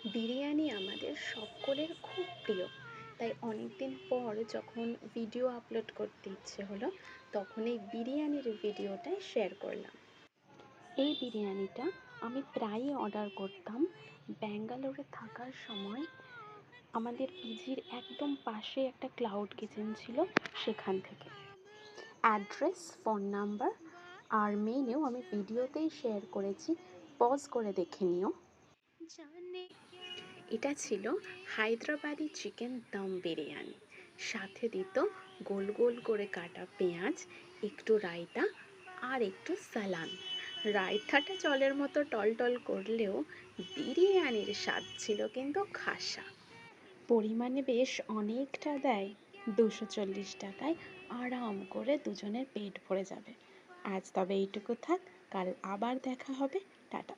বিরিয়ানি আমাদের সকলের খুব প্রিয়। তাই অনেকদিন পর যখন ভিডিও আপলোড করতে ইচ্ছে হলো, তখন এই বিরিয়ানির ভিডিওটাই শেয়ার করলাম। এই বিরিয়ানিটা আমি প্রায়ই অর্ডার করতাম ব্যাঙ্গালোরে থাকার সময়। আমাদের পিজির একদম পাশে একটা ক্লাউড কিচেন ছিল, সেখান থেকে। অ্যাড্রেস, ফোন নাম্বার আর মেনুও আমি ভিডিওতেই শেয়ার করেছি, পজ করে দেখে নিও। এটা ছিল হায়দ্রাবাদি চিকেন দম বিরিয়ানি। সাথে দিত গোল গোল করে কাটা পেঁয়াজ, একটু রায়তা আর একটু সালান। রায়তাটা জলের মতো টলটল করলেও বিরিয়ানির স্বাদ ছিল কিন্তু খাসা। পরিমাণে বেশ অনেকটা দেয়। 240 টাকায় আরাম করে দুজনের পেট ভরে যাবে। আজ তবে এইটুকু থাক, কাল আবার দেখা হবে। টাটা।